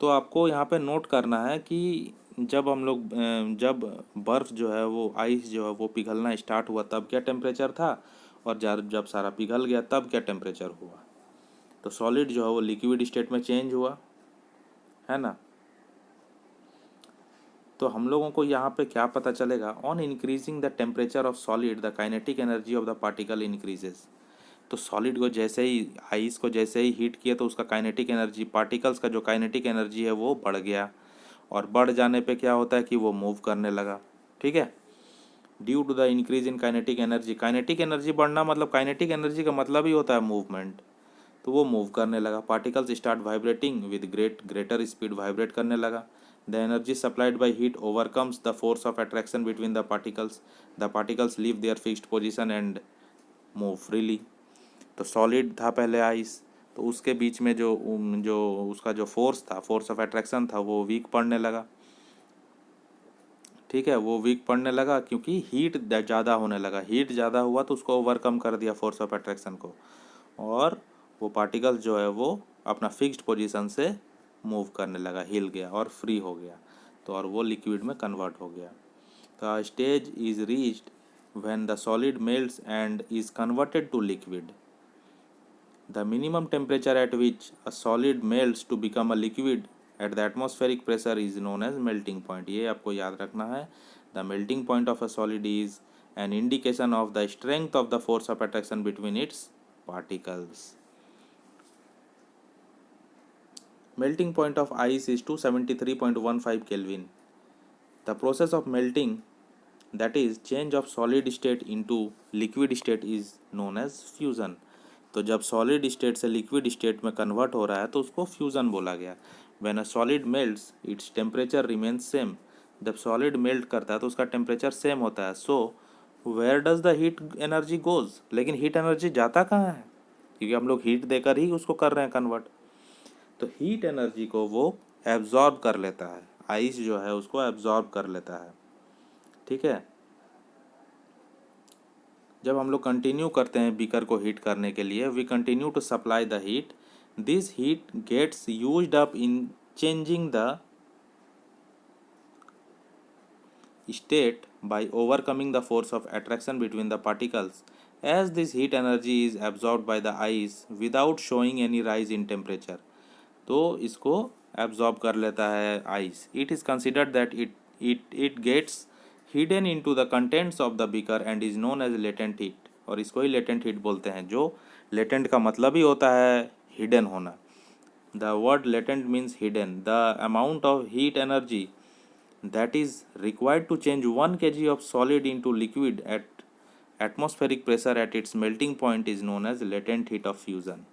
तो आपको यहाँ पे नोट करना है कि जब हम लोग जब बर्फ़ जो है वो, आइस जो है वो पिघलना स्टार्ट हुआ तब क्या टेम्परेचर था, और जब सारा पिघल गया तब क्या टेम्परेचर हुआ। तो सॉलिड जो है वो लिक्विड स्टेट में चेंज हुआ, है ना। तो हम लोगों को यहाँ पे क्या पता चलेगा, on increasing the temperature of solid the kinetic energy of the particle increases. तो सॉलिड को जैसे ही, आइस को जैसे ही हीट किया तो उसका काइनेटिक एनर्जी, पार्टिकल्स का जो काइनेटिक एनर्जी है वो बढ़ गया, और बढ़ जाने पे क्या होता है कि वो मूव करने लगा। ठीक है, due to the increase in kinetic energy. Kinetic energy बढ़ना मतलब, काइनेटिक एनर्जी का मतलब ही होता है मूवमेंट। तो वो मूव करने लगा। Particles start vibrating with greater speed, vibrate करने लगा। The energy supplied by heat overcomes the force of attraction between the particles. The particles leave their fixed position and move freely. तो solid था पहले ice, तो उसके बीच में जो जो उसका जो फोर्स था, फोर्स ऑफ अट्रैक्शन था, वो वीक पड़ने लगा। ठीक है, वो वीक पड़ने लगा क्योंकि हीट ज़्यादा होने लगा। हीट ज़्यादा हुआ तो उसको ओवरकम कर दिया फोर्स ऑफ अट्रैक्शन को, और वो पार्टिकल्स जो है वो अपना फिक्स्ड पोजीशन से मूव करने लगा, हिल गया और फ्री हो गया। तो और वो लिक्विड में कन्वर्ट हो गया। The stage is reached when the solid melts and is converted to liquid. The minimum temperature at which a solid melts to become a liquid at the atmospheric pressure is known as melting point. ये आपको याद रखना है। The melting point of a solid is an indication of the strength of the force of attraction between its particles. Melting point of ice is 273.15 Kelvin. The process of melting, that is change of solid state into liquid state, is known as fusion. तो जब solid state से liquid state में convert हो रहा है तो उसको fusion बोला गया। When a solid melts its temperature remains same. जब सॉलिड मेल्ट करता है तो उसका टेम्परेचर सेम होता है। So where does the heat energy goes, लेकिन हीट एनर्जी जाता कहाँ है? क्योंकि हम लोग हीट देकर ही उसको कर रहे हैं कन्वर्ट। तो हीट एनर्जी को वो एब्जॉर्ब कर लेता है, आइस जो है उसको एब्जॉर्ब कर लेता है। ठीक है, जब हम लोग कंटिन्यू करते हैं बीकर को हीट करने के लिए, we continue to supply the heat, this heat gets used up in changing the state by overcoming the force of attraction between the particles, as this heat energy is absorbed by the ice without showing any rise in temperature। तो इसको absorb कर लेता है ice। It is considered that it gets hidden into the contents of the beaker and is known as latent heat। और इसको ही latent heat बोलते हैं, जो latent का मतलब ही होता है hidden होना। The word latent means hidden। The amount of heat energy that is required to change 1 kg of solid into liquid at atmospheric pressure at its melting point is known as latent heat of fusion।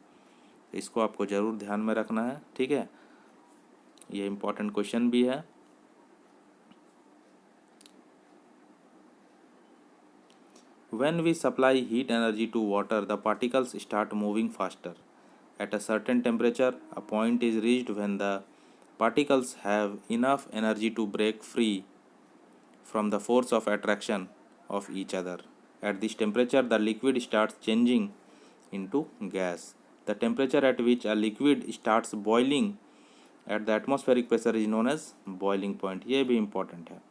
इसको आपको ज़रूर ध्यान में रखना है। ठीक है, ये इम्पोर्टेंट क्वेश्चन भी है। When we supply heat energy to water, the particles start moving faster at a certain temperature। A point is reached when the particles have enough energy to break free from the force of attraction of each other। At this temperature, the liquid starts changing into gas। The temperature at which a liquid starts boiling at the atmospheric pressure is known as boiling point। ये भी important है।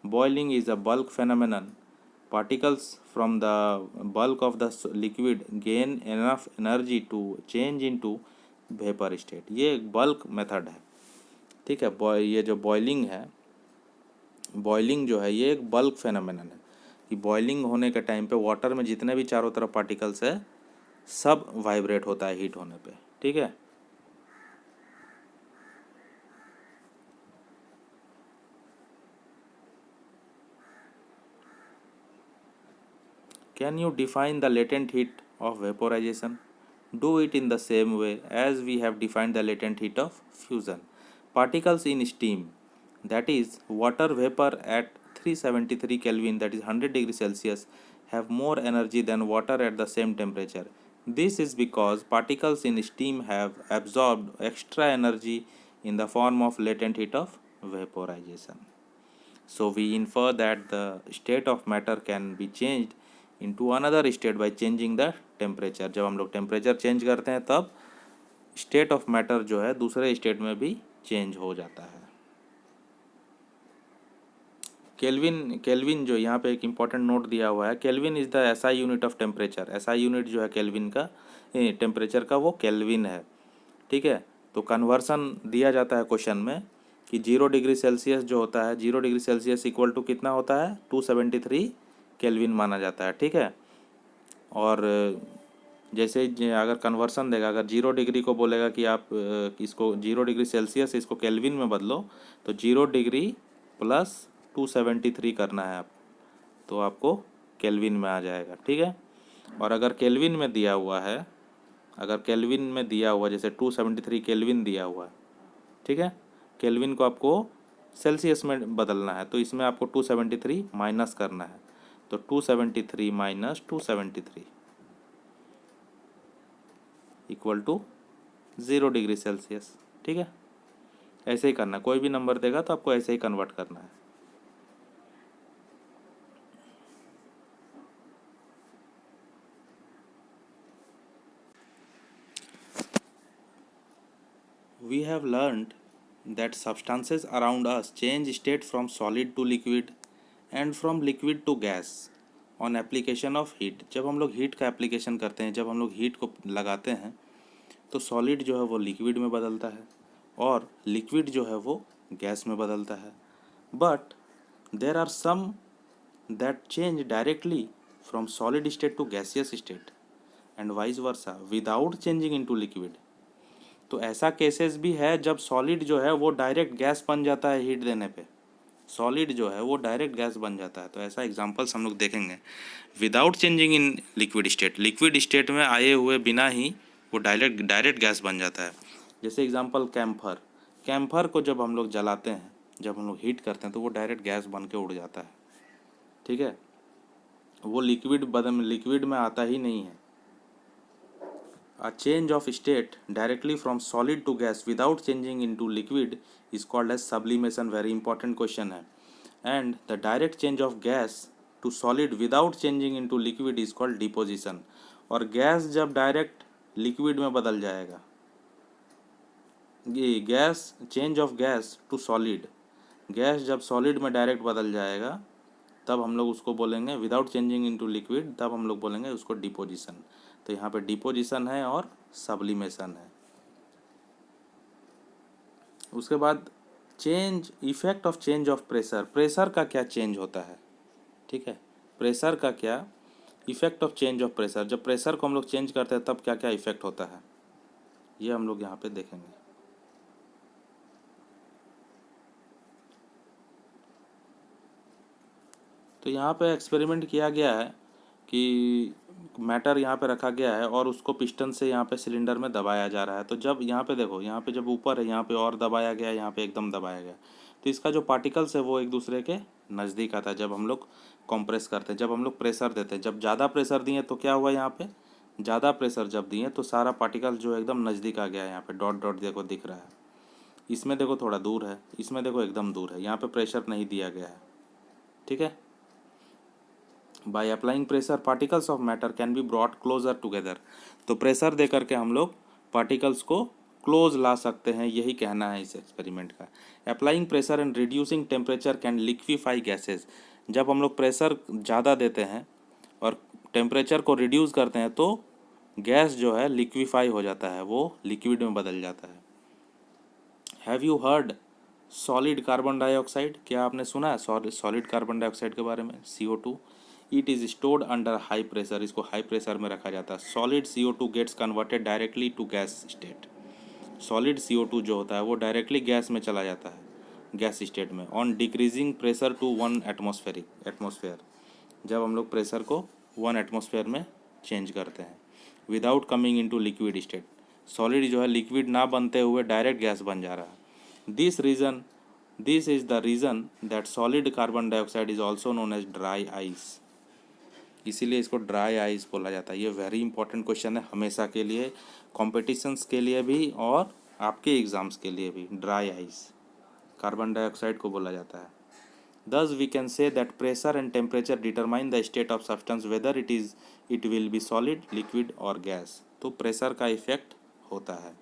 Boiling is a bulk phenomenon। Particles from the bulk of the liquid gain enough energy to change into vapor state। ये एक bulk method है। ठीक है, ये जो boiling है, बॉइलिंग जो है ये एक बल्क फेनोमेनन है कि बॉइलिंग होने के टाइम पे वाटर में जितने भी चारों तरफ पार्टिकल्स है सब वाइब्रेट होता है हीट होने पे। ठीक है, can you define the latent heat of vaporisation? Do it in the same way as we have defined the latent heat of fusion. Particles in steam, that is water vapor at 373 Kelvin, that is 100 degree Celsius, have more energy than water at the same temperature। This is because particles in steam have absorbed extra energy in the form of latent heat of vaporization। So we infer that the state of matter can be changed into another state by changing the temperature। जब हम लोग temperature change करते हैं तब state of matter जो है दूसरे state में भी चेंज हो जाता है। केल्विन जो यहाँ पे एक इम्पॉर्टेंट नोट दिया हुआ है, kelvin is the SI unit of temperature. SI unit जो है केल्विन का, टेम्परेचर का, वो केल्विन है। ठीक है, तो कन्वर्सन दिया जाता है क्वेश्चन में कि 0 डिग्री सेल्सियस जो होता है, 0 डिग्री सेल्सियस इक्वल टू कितना होता है, 273 केल्विन माना जाता है। ठीक है, और जैसे अगर कन्वर्सन देगा, अगर 0 डिग्री को बोलेगा कि आप इसको 0 डिग्री सेल्सियस इसको केल्विन में बदलो, तो 0 डिग्री प्लस 273 करना है आप, तो आपको केल्विन में आ जाएगा। ठीक है, और अगर केल्विन में दिया हुआ है, अगर केल्विन में दिया हुआ जैसे 273 केल्विन दिया हुआ है, ठीक है, केल्विन को आपको सेल्सियस में बदलना है, तो इसमें आपको 273 माइनस करना है, तो 273 minus 273 equal to 0 degree Celsius. ठीक है, ऐसे ही करना, कोई भी नंबर देगा तो आपको ऐसे ही कन्वर्ट करना है। We have learned that substances around us change state from solid to liquid and from liquid to gas on application of heat। जब हम लोग हीट का एप्लीकेशन करते हैं, जब हम लोग हीट को लगाते हैं, तो सॉलिड जो है वो लिक्विड में बदलता है और लिक्विड जो है वो गैस में बदलता है। But there are some that change directly from solid state to gaseous state and vice versa without changing into liquid. तो ऐसा केसेस भी है जब सॉलिड जो है वो डायरेक्ट गैस बन जाता है हीट देने पे, सॉलिड जो है वो डायरेक्ट गैस बन जाता है। तो ऐसा एग्जांपल्स हम लोग देखेंगे। Without changing in liquid state, liquid state में आए हुए बिना ही वो डायरेक्ट गैस बन जाता है। जैसे एग्जांपल कैम्फर, कैम्फर को जब हम लोग जलाते हैं, जब हम लोग हीट करते हैं, तो वो डायरेक्ट गैस बन के उड़ जाता है। ठीक है, वो लिक्विड में आता ही नहीं है। A change of state directly from solid to gas without changing into liquid is called as sublimation. Very important question है. And the direct change of gas to solid without changing into liquid is called deposition. और gas जब direct liquid में बदल जाएगा, ये gas change of gas to solid, gas जब solid में direct बदल जाएगा तब हम लोग उसको बोलेंगे विदाउट चेंजिंग इनटू लिक्विड, तब हम लोग बोलेंगे उसको डिपोजिशन. तो यहाँ पे डिपोजिशन है और सब्लिमेशन है. उसके बाद change, effect of change of pressure. Pressure का क्या चेंज होता है, ठीक है, प्रेशर का क्या effect of change of pressure. जब प्रेशर को हम लोग चेंज करते हैं तब क्या क्या इफेक्ट होता है, ये हम लोग यहाँ पे देखेंगे. तो यहाँ पे एक्सपेरिमेंट किया गया है कि मैटर यहाँ पे रखा गया है और उसको पिस्टन से यहाँ पे सिलेंडर में दबाया जा रहा है. तो जब यहाँ पे देखो, यहाँ पे जब ऊपर है यहाँ पे और दबाया गया, यहाँ पे एकदम दबाया गया, तो इसका जो पार्टिकल्स है वो एक दूसरे के नज़दीक आता है. जब हम लोग कंप्रेस करते हैं, जब हम लोग प्रेशर देते हैं, जब ज़्यादा प्रेशर दिए तो क्या हुआ, यहाँ पे ज़्यादा प्रेशर जब दिए तो सारा पार्टिकल जो एकदम नज़दीक आ गया है. यहाँ पे डॉट डॉट देखो दिख रहा है, इसमें देखो थोड़ा दूर है, इसमें देखो एकदम दूर है, यहाँ पे प्रेशर नहीं दिया गया है. ठीक है. By applying pressure particles of matter can be brought closer together. तो प्रेशर दे करके हम लोग पार्टिकल्स को क्लोज ला सकते हैं, यही कहना है इस एक्सपेरिमेंट का. Applying pressure and reducing temperature can liquefy gases. जब हम लोग प्रेशर ज़्यादा देते हैं और टेम्परेचर को रिड्यूस करते हैं तो गैस जो है लिक्विफाई हो जाता है, वो लिक्विड में बदल जाता है. Have you heard solid carbon dioxide. क्या आपने सुना है सॉलिड कार्बन डाइऑक्साइड के बारे में, CO2. It is stored under high pressure. इसको हाई प्रेशर में रखा जाता है. Solid CO2 gets converted directly to gas state. Solid CO2 जो होता है वो डायरेक्टली गैस में चला जाता है, गैस स्टेट में, on decreasing pressure to 1 atmosphere. जब हम लोग प्रेशर को 1 एटमॉस्फेयर में चेंज करते हैं, without coming into liquid state. Solid जो है लिक्विड ना बनते हुए डायरेक्ट गैस बन जा रहा है. This is the reason that solid carbon dioxide is also known as dry ice. इसीलिए इसको ड्राई आइस बोला जाता है. ये वेरी इंपॉर्टेंट क्वेश्चन है हमेशा के लिए, कॉम्पिटिशन्स के लिए भी और आपके एग्ज़ाम्स के लिए भी. ड्राई आइस कार्बन डाइऑक्साइड को बोला जाता है. Thus we can say that pressure and temperature determine the state of substance whether it will be solid, liquid or gas. तो प्रेशर का इफेक्ट होता है.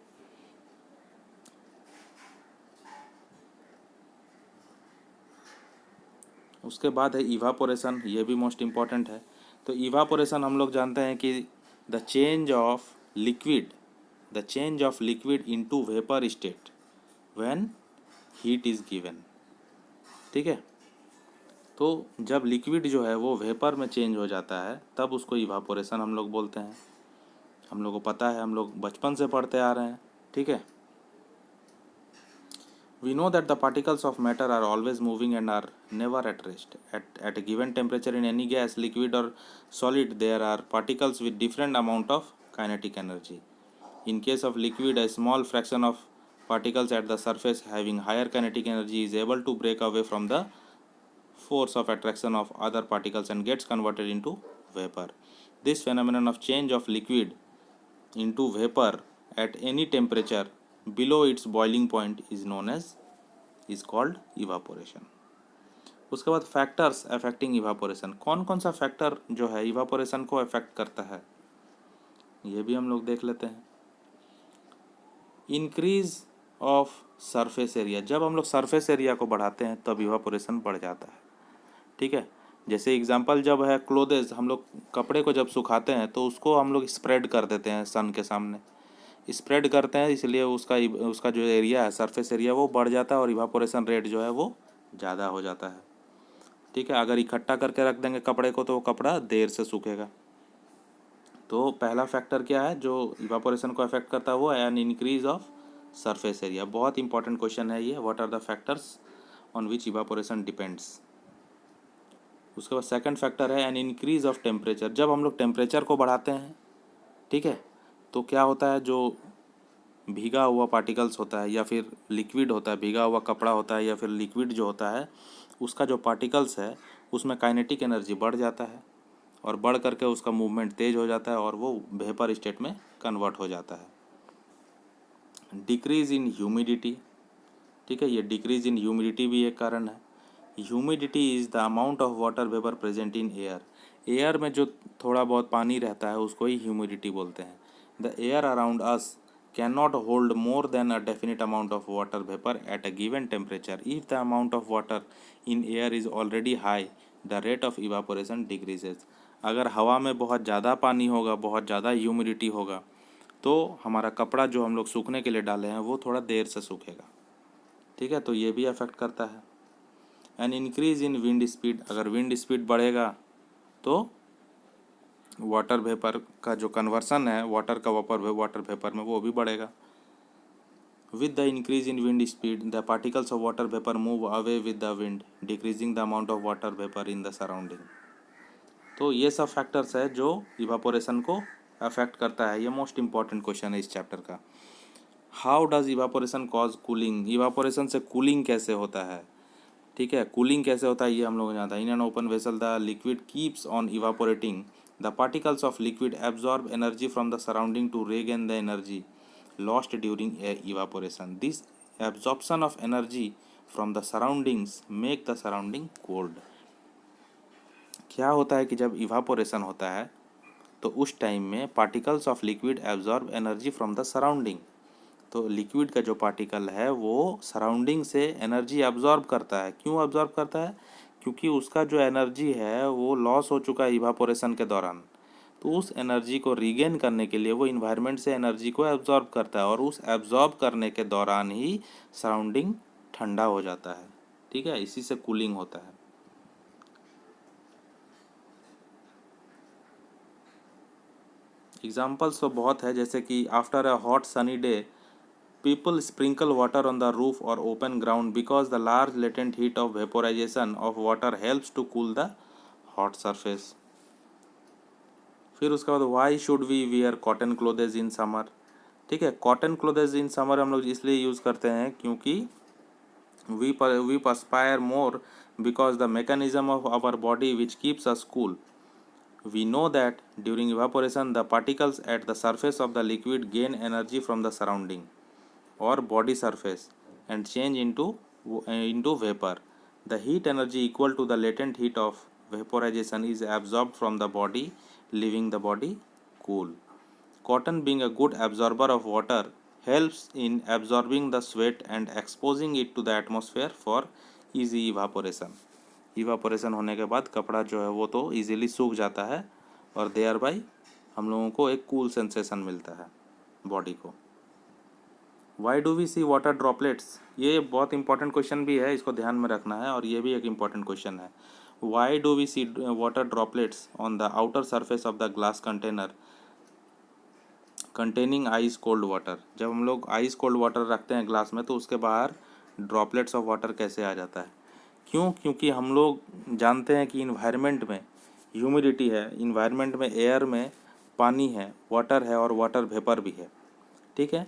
उसके बाद है इवापोरेशन. ये भी मोस्ट इम्पॉर्टेंट है. तो इवापोरेशन हम लोग जानते हैं कि the change of liquid into vapour state when heat is given. ठीक है. तो जब लिक्विड जो है वो वेपर में चेंज हो जाता है तब उसको इवापोरेशन हम लोग बोलते हैं. हम लोग को पता है, हम लोग बचपन से पढ़ते आ रहे हैं. ठीक है. We know that the particles of matter are always moving and are never at rest. At a given temperature in any gas, liquid or solid, there are particles with different amount of kinetic energy. In case of liquid, a small fraction of particles at the surface having higher kinetic energy is able to break away from the force of attraction of other particles and gets converted into vapor. This phenomenon of change of liquid into vapor at any temperature below its boiling point is called evaporation. उसके बाद factors affecting evaporation. कौन कौन सा factor जो है evaporation को affect करता है, ये भी हम लोग देख लेते हैं. Increase of surface area. जब हम लोग सरफेस एरिया को बढ़ाते हैं तब इवापोरेशन बढ़ जाता है. ठीक है. जैसे एग्जांपल, जब है क्लोथेस, हम लोग कपड़े को जब सुखाते हैं तो उसको हम लोग स्प्रेड कर देते हैं, सन के सामने स्प्रेड करते हैं, इसलिए उसका जो एरिया है सरफेस एरिया वो बढ़ जाता है और इवापोरेशन रेट जो है वो ज़्यादा हो जाता है. ठीक है. अगर इकट्ठा करके रख देंगे कपड़े को तो वो कपड़ा देर से सूखेगा. तो पहला फैक्टर क्या है जो इवापोरेशन को अफेक्ट करता है, वो an increase of surface area. बहुत इंपॉर्टेंट क्वेश्चन है ये. What are the factors on which evaporation depends. उसके बाद सेकंड फैक्टर है एन इंक्रीज ऑफ टेम्परेचर. जब हम लोग टेम्परेचर को बढ़ाते हैं, ठीक है, तो क्या होता है, जो भीगा हुआ पार्टिकल्स होता है या फिर लिक्विड होता है, भीगा हुआ कपड़ा होता है या फिर लिक्विड जो होता है, उसका जो पार्टिकल्स है उसमें काइनेटिक एनर्जी बढ़ जाता है और बढ़ करके उसका मूवमेंट तेज हो जाता है और वो वेपर स्टेट में कन्वर्ट हो जाता है। डिक्रीज इन ह्यूमिडिटी, ठीक है, ये डिक्रीज इन ह्यूमिडिटी भी एक कारण है। Humidity is the amount of water vapour present in air. Air में जो थोड़ा बहुत पानी रहता है उसको ही ह्यूमिडिटी बोलते हैं। The air around us can not hold more than a definite amount of water vapour at a given temperature. If the amount of water in air is already high the rate of evaporation decreases. अगर हवा में बहुत ज़्यादा पानी होगा, बहुत ज़्यादा humidity होगा, तो हमारा कपड़ा जो हम लोग सूखने के लिए डाले हैं वो थोड़ा देर से सूखेगा, ठीक है, तो ये भी अफेक्ट करता है। An increase in wind speed, अगर विंड स्पीड बढ़ेगा तो वाटर वेपर का जो कन्वर्सन है वाटर का वाटर वेपर में वो भी बढ़ेगा। With the increase in wind speed the particles of water vapour move away with the wind decreasing the amount of water vapour in the surrounding. तो ये सब फैक्टर्स है जो इवापोरेशन को अफेक्ट करता है। ये मोस्ट इंपॉर्टेंट क्वेश्चन है इस चैप्टर का। How does evaporation cause cooling, evaporation से कूलिंग कैसे होता है, ठीक है, कूलिंग कैसे होता है ये हम लोग जानते हैं। In an open vessel the liquid keeps on evaporating, the particles of liquid absorb energy from the surrounding to regain the energy lost during evaporation. This absorption of energy from the surroundings make the surrounding cold. क्या होता है कि जब evaporation होता है तो उस time में particles of liquid absorb energy from the surrounding, तो लिक्विड का जो पार्टिकल है वो सराउंडिंग से एनर्जी अब्जॉर्ब करता है। क्यों अब्जॉर्ब करता है? क्योंकि उसका जो एनर्जी है वो लॉस हो चुका है इवापोरेशन के दौरान, तो उस एनर्जी को रीगेन करने के लिए वो इन्वायरमेंट से एनर्जी को एब्जॉर्ब करता है और उस एब्जॉर्ब करने के दौरान ही सराउंडिंग ठंडा हो जाता है, ठीक है, इसी से कूलिंग होता है। एग्जाम्पल्स तो बहुत है, जैसे कि after a hot sunny day people sprinkle water on the roof or open ground because the large latent heat of vaporization of water helps to cool the hot surface। फिर उसके बाद why should we wear cotton clothes in summer, ठीक है, cotton clothes in summer हम लोग इसलिए use करते हैं क्योंकि we perspire more because the mechanism of our body which keeps us cool। We know that during evaporation the particles at the surface of the liquid gain energy from the surrounding or body surface and change into vapor। The heat energy equal to the latent heat of vaporization is absorbed from the body, leaving the body cool। Cotton, being a good absorber of water, helps in absorbing the sweat and exposing it to the atmosphere for easy evaporation। Evaporation होने के बाद कपड़ा जो है वो तो easily सूख जाता है और देयर बाई हम लोगों को एक कूल सेंसेशन मिलता है बॉडी को। Why do we see water droplets, ये बहुत इंपॉर्टेंट क्वेश्चन भी है, इसको ध्यान में रखना है और ये भी एक इम्पॉर्टेंट क्वेश्चन है। Why do we see water droplets on the outer surface of the glass container containing ice cold water. जब हम लोग आइस कोल्ड वाटर रखते हैं ग्लास में तो उसके बाहर ड्रॉपलेट्स ऑफ वाटर कैसे आ जाता है? क्यों? क्योंकि हम लोग जानते हैं कि इन्वायरमेंट में ह्यूमिडिटी है, इन्वायरमेंट में एयर में पानी है, वाटर है और वाटर वेपर भी है, ठीक है,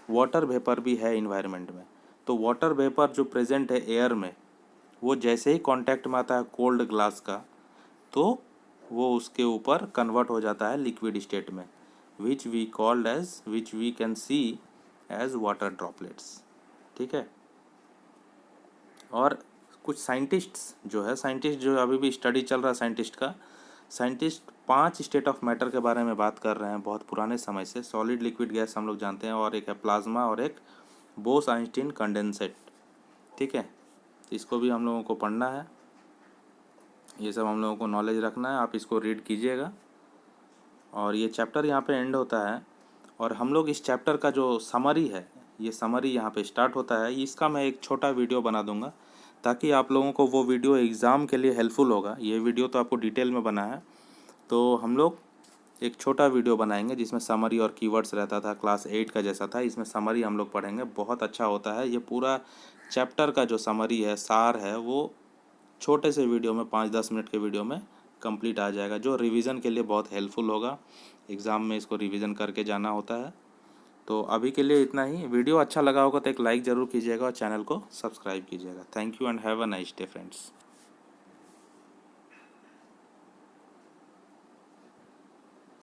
वाटर वेपर भी है इन्वायरमेंट में। तो वाटर वेपर जो प्रेजेंट है एयर में वो जैसे ही कांटेक्ट में आता है कोल्ड ग्लास का तो वो उसके ऊपर कन्वर्ट हो जाता है लिक्विड स्टेट में, which we can see as water droplets, ठीक है। और कुछ साइंटिस्ट्स जो है, साइंटिस्ट जो अभी भी स्टडी चल रहा है साइंटिस्ट का, साइंटिस्ट 5 स्टेट ऑफ मैटर के बारे में बात कर रहे हैं बहुत पुराने समय से। सॉलिड, लिक्विड, गैस हम लोग जानते हैं और एक है प्लाज्मा और एक बोस-आइंस्टीन कंडेंसेट, ठीक है, इसको भी हम लोगों को पढ़ना है, ये सब हम लोगों को नॉलेज रखना है। आप इसको रीड कीजिएगा और ये चैप्टर यहाँ पे एंड होता है और हम लोग इस चैप्टर का जो समरी है, ये समरी यहाँ पे स्टार्ट होता है, इसका मैं एक छोटा वीडियो बना दूंगा ताकि आप लोगों को वो वीडियो एग्ज़ाम के लिए हेल्पफुल होगा। ये वीडियो तो आपको डिटेल में बना है, तो हम लोग एक छोटा वीडियो बनाएंगे जिसमें समरी और कीवर्ड्स रहता था, क्लास 8 का जैसा था, इसमें समरी हम लोग पढ़ेंगे, बहुत अच्छा होता है। ये पूरा चैप्टर का जो समरी है, सार है, वो छोटे से वीडियो में 5-10 मिनट के वीडियो में कंप्लीट आ जाएगा, जो रिवीजन के लिए बहुत हेल्पफुल होगा। एग्ज़ाम में इसको रिवीजन करके जाना होता है। तो अभी के लिए इतना ही। वीडियो अच्छा लगा होगा तो एक लाइक ज़रूर कीजिएगा और चैनल को सब्सक्राइब कीजिएगा। Thank you and have a nice day friends.